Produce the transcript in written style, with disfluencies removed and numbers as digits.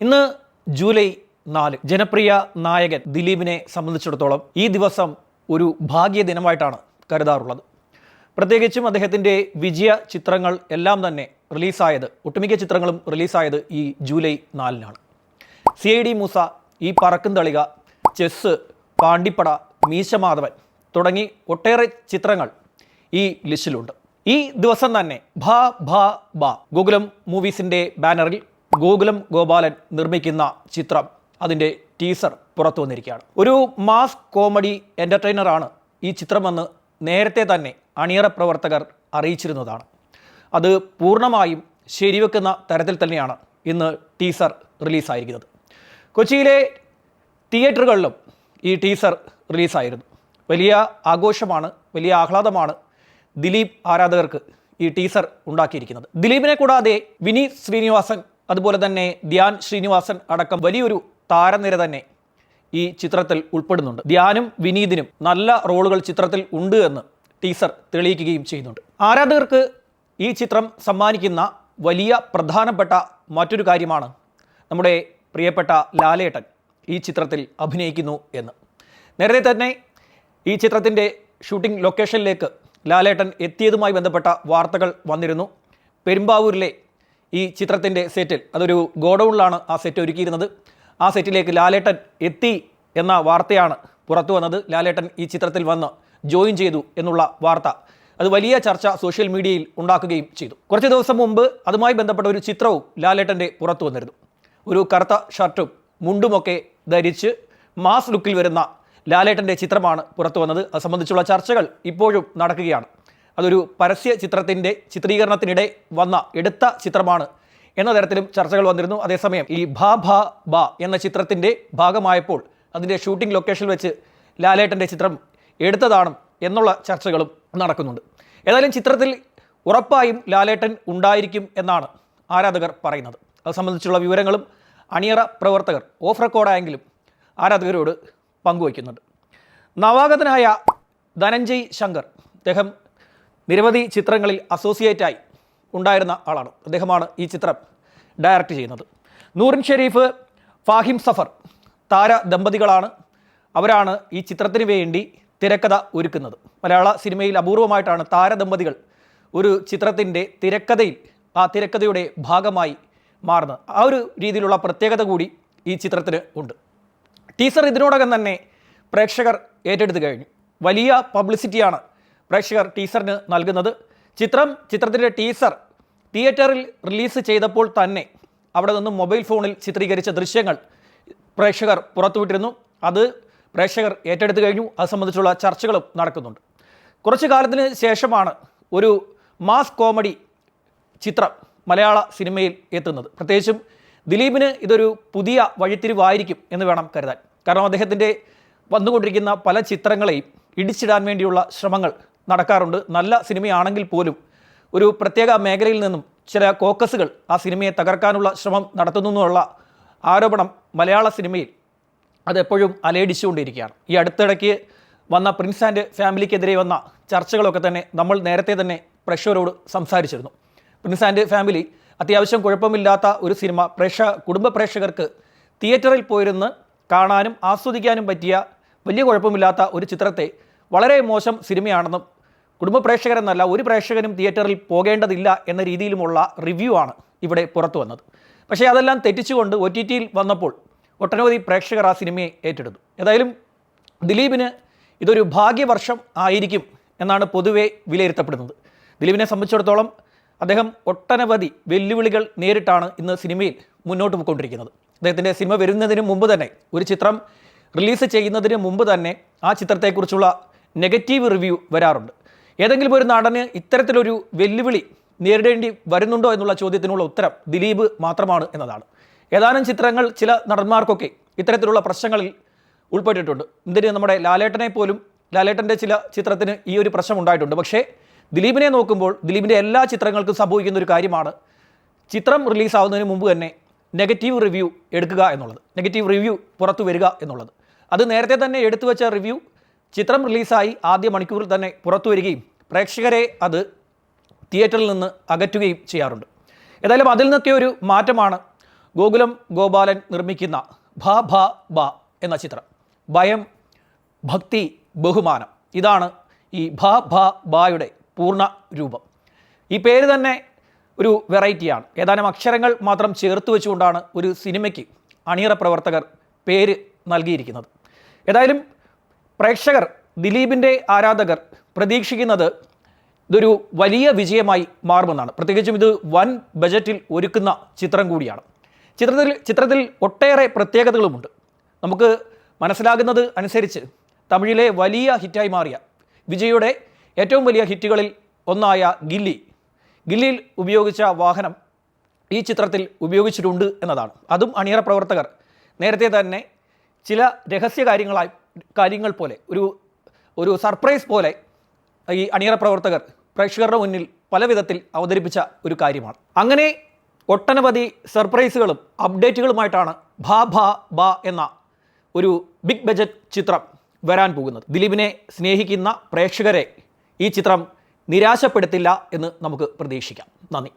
ഇന്ന് ജൂലൈ 4 ജനപ്രിയ നായകൻ ദിലീപിനെ സംബന്ധിച്ചിടത്തോളം ഈ ദിവസം ഒരു ഭാഗ്യ ദിനമായിട്ടാണ് കരുതാറുള്ളത്. പ്രത്യേകിച്ചും അദ്ദേഹത്തിൻ്റെ വിജയ ചിത്രങ്ങൾ എല്ലാം തന്നെ റിലീസായത്, ഒട്ടുമിക്ക ചിത്രങ്ങളും റിലീസായത് ഈ ജൂലൈ 4-നാണ്. CID മൂസ, ഈ പറക്കും തളിക, ചെസ്സ്, പാണ്ടിപ്പട, മീശമാധവൻ തുടങ്ങി ഒട്ടേറെ ചിത്രങ്ങൾ ഈ ലിസ്റ്റിലുണ്ട്. ഈ ദിവസം തന്നെ ഭ ഭ ബ ഗോകുലം മൂവീസിൻ്റെ ബാനറിൽ ഗോകുലം ഗോപാലൻ നിർമ്മിക്കുന്ന ചിത്രം, അതിൻ്റെ ടീസർ പുറത്തു വന്നിരിക്കുകയാണ്. ഒരു മാസ് കോമഡി എൻ്റർടൈനറാണ് ഈ ചിത്രമെന്ന് നേരത്തെ തന്നെ അണിയറ പ്രവർത്തകർ അറിയിച്ചിരുന്നതാണ്. അത് പൂർണ്ണമായും ശരിവെക്കുന്ന തരത്തിൽ തന്നെയാണ് ഇന്ന് ടീസർ റിലീസായിരിക്കുന്നത്. കൊച്ചിയിലെ തിയേറ്ററുകളിലും ഈ ടീസർ റിലീസായിരുന്നു. വലിയ ആഘോഷമാണ്, വലിയ ആഹ്ലാദമാണ് ദിലീപ് ആരാധകർക്ക് ഈ ടീസർ ഉണ്ടാക്കിയിരിക്കുന്നത്. ദിലീപിനെ കൂടാതെ വിനീത് ശ്രീനിവാസൻ, അതുപോലെ തന്നെ ധ്യാൻ ശ്രീനിവാസൻ അടക്കം വലിയൊരു താരനിര തന്നെ ഈ ചിത്രത്തിൽ ഉൾപ്പെടുന്നുണ്ട്. ധ്യാനും വിനീതിനും നല്ല റോളുകൾ ചിത്രത്തിൽ ഉണ്ട് എന്ന് ടീസർ തെളിയിക്കുകയും ചെയ്യുന്നുണ്ട്. ആരാധകർക്ക് ഈ ചിത്രം സമ്മാനിക്കുന്ന വലിയ പ്രധാനപ്പെട്ട മറ്റൊരു കാര്യമാണ് നമ്മുടെ പ്രിയപ്പെട്ട ലാലേട്ടൻ ഈ ചിത്രത്തിൽ അഭിനയിക്കുന്നു എന്ന്. നേരത്തെ തന്നെ ഈ ചിത്രത്തിൻ്റെ ഷൂട്ടിംഗ് ലൊക്കേഷനിലേക്ക് ലാലേട്ടൻ എത്തിയതുമായി ബന്ധപ്പെട്ട വാർത്തകൾ വന്നിരുന്നു. പെരുമ്പാവൂരിലെ ഈ ചിത്രത്തിൻ്റെ സെറ്റിൽ, അതൊരു ഗോഡൗണിലാണ് ആ സെറ്റ് ഒരുക്കിയിരുന്നത്, ആ സെറ്റിലേക്ക് ലാലേട്ടൻ എത്തി എന്ന വാർത്തയാണ് പുറത്തു വന്നത്. ലാലേട്ടൻ ഈ ചിത്രത്തിൽ വന്ന് ജോയിൻ ചെയ്തു എന്നുള്ള വാർത്ത, അത് വലിയ ചർച്ച സോഷ്യൽ മീഡിയയിൽ ഉണ്ടാക്കുകയും ചെയ്തു. കുറച്ച് ദിവസം മുമ്പ് അതുമായി ബന്ധപ്പെട്ട ഒരു ചിത്രവും ലാലേട്ടൻ്റെ പുറത്തു വന്നിരുന്നു. ഒരു കറുത്ത ഷർട്ടും മുണ്ടുമൊക്കെ ധരിച്ച് മാസ് ലുക്കിൽ വരുന്ന ലാലേട്ടൻ്റെ ചിത്രമാണ് പുറത്തു വന്നത്. അത് സംബന്ധിച്ചുള്ള ചർച്ചകൾ ഇപ്പോഴും നടക്കുകയാണ്. അതൊരു പരസ്യ ചിത്രത്തിൻ്റെ ചിത്രീകരണത്തിനിടെ എടുത്ത ചിത്രമാണ് എന്ന തരത്തിലും ചർച്ചകൾ വന്നിരുന്നു. അതേസമയം ഈ ഭ ഭ ബ എന്ന ചിത്രത്തിൻ്റെ ഭാഗമായപ്പോൾ അതിൻ്റെ ഷൂട്ടിംഗ് ലൊക്കേഷനിൽ വെച്ച് ലാലേട്ടൻ്റെ ചിത്രം എടുത്തതാണ് എന്നുള്ള ചർച്ചകളും നടക്കുന്നുണ്ട്. ഏതായാലും ചിത്രത്തിൽ ഉറപ്പായും ലാലേട്ടൻ ഉണ്ടായിരിക്കും എന്നാണ് ആരാധകർ പറയുന്നത്. അത് സംബന്ധിച്ചുള്ള വിവരങ്ങളും അണിയറ പ്രവർത്തകർ ഓഫ് റെക്കോർഡായെങ്കിലും ആരാധകരോട് പങ്കുവയ്ക്കുന്നുണ്ട്. നവാഗതനായ ധനഞ്ജയ് ശങ്കർ, അദ്ദേഹം നിരവധി ചിത്രങ്ങളിൽ അസോസിയേറ്റായി ഉണ്ടായിരുന്ന ആളാണ്. അദ്ദേഹമാണ് ഈ ചിത്രം ഡയറക്റ്റ് ചെയ്യുന്നത്. നൂറിൻ ഷെരീഫ്, ഫാഹിം സഫർ താര ദമ്പതികളാണ്. അവരാണ് ഈ ചിത്രത്തിന് വേണ്ടി തിരക്കഥ ഒരുക്കുന്നത്. മലയാള സിനിമയിൽ അപൂർവമായിട്ടാണ് താരദമ്പതികൾ ഒരു ചിത്രത്തിൻ്റെ തിരക്കഥയിൽ ആ തിരക്കഥയുടെ ഭാഗമായി മാറുന്നത്. ആ ഒരു രീതിയിലുള്ള പ്രത്യേകത കൂടി ഈ ചിത്രത്തിന് ഉണ്ട്. ടീസർ ഇതിനോടകം തന്നെ പ്രേക്ഷകർ കഴിഞ്ഞു. വലിയ പബ്ലിസിറ്റിയാണ് പ്രേക്ഷകർ ടീസറിന് നൽകുന്നത്. ചിത്രത്തിൻ്റെ ടീസർ തിയേറ്ററിൽ റിലീസ് ചെയ്തപ്പോൾ തന്നെ അവിടെ നിന്നും മൊബൈൽ ഫോണിൽ ചിത്രീകരിച്ച ദൃശ്യങ്ങൾ പ്രേക്ഷകർ പുറത്തുവിട്ടിരുന്നു. അത് പ്രേക്ഷകർ ഏറ്റെടുത്ത് കഴിഞ്ഞു. അത് സംബന്ധിച്ചുള്ള ചർച്ചകളും നടക്കുന്നുണ്ട്. കുറച്ചു കാലത്തിന് ശേഷമാണ് ഒരു മാസ് കോമഡി ചിത്രം മലയാള സിനിമയിൽ എത്തുന്നത്. പ്രത്യേകിച്ചും ദിലീപിന് ഇതൊരു പുതിയ വഴിത്തിരിവായിരിക്കും എന്ന് വേണം കരുതാൻ. കാരണം അദ്ദേഹത്തിൻ്റെ വന്നുകൊണ്ടിരിക്കുന്ന പല ചിത്രങ്ങളെയും ഇടിച്ചിടാൻ വേണ്ടിയുള്ള ശ്രമങ്ങൾ നടക്കാറുണ്ട്. നല്ല സിനിമയാണെങ്കിൽ പോലും ഒരു പ്രത്യേക മേഖലയിൽ നിന്നും ചില കോക്കസുകൾ ആ സിനിമയെ തകർക്കാനുള്ള ശ്രമം നടത്തുന്നു എന്നുള്ള ആരോപണം മലയാള സിനിമയിൽ അതെപ്പോഴും അലയടിച്ചുകൊണ്ടിരിക്കുകയാണ്. ഈ അടുത്തിടയ്ക്ക് വന്ന പ്രിൻസ് ആൻഡ് ഫാമിലിക്കെതിരെ വന്ന ചർച്ചകളൊക്കെ തന്നെ നമ്മൾ നേരത്തെ തന്നെ പ്രേക്ഷകരോട് സംസാരിച്ചിരുന്നു. പ്രിൻസ് ആൻഡ് ഫാമിലി അത്യാവശ്യം കുഴപ്പമില്ലാത്ത ഒരു സിനിമ, കുടുംബ പ്രേക്ഷകർക്ക് തിയേറ്ററിൽ പോയിരുന്ന് കാണാനും ആസ്വദിക്കാനും പറ്റിയ വലിയ കുഴപ്പമില്ലാത്ത ഒരു ചിത്രത്തെ വളരെ മോശം സിനിമയാണെന്നും കുടുംബ പ്രേക്ഷകരെന്നല്ല ഒരു പ്രേക്ഷകനും തിയേറ്ററിൽ പോകേണ്ടതില്ല എന്ന രീതിയിലുമുള്ള റിവ്യൂ ആണ് ഇവിടെ പുറത്തു വന്നത്. പക്ഷേ അതെല്ലാം തെറ്റിച്ചുകൊണ്ട് OTTയിൽ വന്നപ്പോൾ ഒട്ടനവധി പ്രേക്ഷകർ ആ സിനിമയെ ഏറ്റെടുത്തു. ഏതായാലും ദിലീപിന് ഇതൊരു ഭാഗ്യവർഷം ആയിരിക്കും എന്നാണ് പൊതുവെ വിലയിരുത്തപ്പെടുന്നത്. ദിലീപിനെ സംബന്ധിച്ചിടത്തോളം അദ്ദേഹം ഒട്ടനവധി വെല്ലുവിളികൾ നേരിട്ടാണ് ഇന്ന് സിനിമയിൽ മുന്നോട്ട് പോയിക്കൊണ്ടിരിക്കുന്നത്. അദ്ദേഹത്തിൻ്റെ സിനിമ വരുന്നതിന് മുമ്പ് തന്നെ, ഒരു ചിത്രം റിലീസ് ചെയ്യുന്നതിന് മുമ്പ് തന്നെ ആ ചിത്രത്തെക്കുറിച്ചുള്ള നെഗറ്റീവ് റിവ്യൂ വരാറുണ്ട്. ഏതെങ്കിലും ഒരു നടന് ഇത്തരത്തിലൊരു വെല്ലുവിളി നേരിടേണ്ടി വരുന്നുണ്ടോ എന്നുള്ള ചോദ്യത്തിനുള്ള ഉത്തരം ദിലീപ് മാത്രമാണ് എന്നതാണ്. ഏതാനും ചിത്രങ്ങൾ ചില നടന്മാർക്കൊക്കെ ഇത്തരത്തിലുള്ള പ്രശ്നങ്ങളിൽ ഉൾപ്പെട്ടിട്ടുണ്ട്. ഇതിന് നമ്മുടെ ലാലേട്ടനെ പോലും, ലാലേട്ടൻ്റെ ചില ചിത്രത്തിന് ഈ ഒരു പ്രശ്നം ഉണ്ടായിട്ടുണ്ട്. പക്ഷേ ദിലീപിനെ നോക്കുമ്പോൾ ദിലീപിൻ്റെ എല്ലാ ചിത്രങ്ങൾക്കും സംഭവിക്കുന്ന ഒരു കാര്യമാണ് ചിത്രം റിലീസാവുന്നതിന് മുമ്പ് തന്നെ നെഗറ്റീവ് റിവ്യൂ എടുക്കുക എന്നുള്ളത്, നെഗറ്റീവ് റിവ്യൂ പുറത്തു വരിക എന്നുള്ളത്. അത് നേരത്തെ തന്നെ എടുത്തു വെച്ച റിവ്യൂ ചിത്രം റിലീസായി ആദ്യ മണിക്കൂറിൽ തന്നെ പുറത്തു വരികയും പ്രേക്ഷകരെ അത് തിയേറ്ററിൽ നിന്ന് അകറ്റുകയും ചെയ്യാറുണ്ട്. ഏതായാലും അതിൽ നിന്നൊക്കെ ഒരു മാറ്റമാണ് ഗോകുലം ഗോപാലൻ നിർമ്മിക്കുന്ന ഭ ഭ ബ എന്ന ചിത്രം. ഭയം, ഭക്തി, ബഹുമാനം, ഇതാണ് ഈ ഭ ഭ ബായുടെ പൂർണ്ണ രൂപം. ഈ പേര് തന്നെ ഒരു വെറൈറ്റിയാണ്. ഏതാനും അക്ഷരങ്ങൾ മാത്രം ചേർത്ത് വെച്ചുകൊണ്ടാണ് ഒരു സിനിമയ്ക്ക് അണിയറ പ്രവർത്തകർ പേര് നൽകിയിരിക്കുന്നത്. ഏതായാലും പ്രേക്ഷകർ, ദിലീപിൻ്റെ ആരാധകർ പ്രതീക്ഷിക്കുന്നത് ഇതൊരു വലിയ വിജയമായി മാറുമെന്നാണ്. പ്രത്യേകിച്ചും ഇത് വൻ ബജറ്റിൽ ഒരുക്കുന്ന ചിത്രം കൂടിയാണ്. ചിത്രത്തിൽ ഒട്ടേറെ പ്രത്യേകതകളുമുണ്ട്. നമുക്ക് മനസ്സിലാകുന്നത് അനുസരിച്ച് തമിഴിലെ വലിയ ഹിറ്റായി മാറിയ വിജയുടെ ഏറ്റവും വലിയ ഹിറ്റുകളിൽ ഒന്നായ ഗില്ലിയിൽ ഉപയോഗിച്ച വാഹനം ഈ ചിത്രത്തിൽ ഉപയോഗിച്ചിട്ടുണ്ട് എന്നതാണ്. അതും അണിയറ പ്രവർത്തകർ നേരത്തെ തന്നെ ചില രഹസ്യ കാര്യങ്ങൾ പോലെ ഒരു സർപ്രൈസ് പോലെ ഈ അണിയറ പ്രവർത്തകർ പ്രേക്ഷകരുടെ മുന്നിൽ പല വിധത്തിൽ അവതരിപ്പിച്ച ഒരു കാര്യമാണ്. അങ്ങനെ ഒട്ടനവധി സർപ്രൈസുകളും അപ്ഡേറ്റുകളുമായിട്ടാണ് ഭ ഭ ബ എന്ന ഒരു ബിഗ് ബജറ്റ് ചിത്രം വരാൻ പോകുന്നത്. ദിലീപിനെ സ്നേഹിക്കുന്ന പ്രേക്ഷകരെ ഈ ചിത്രം നിരാശപ്പെടുത്തില്ല എന്ന് നമുക്ക് പ്രതീക്ഷിക്കാം. നന്ദി.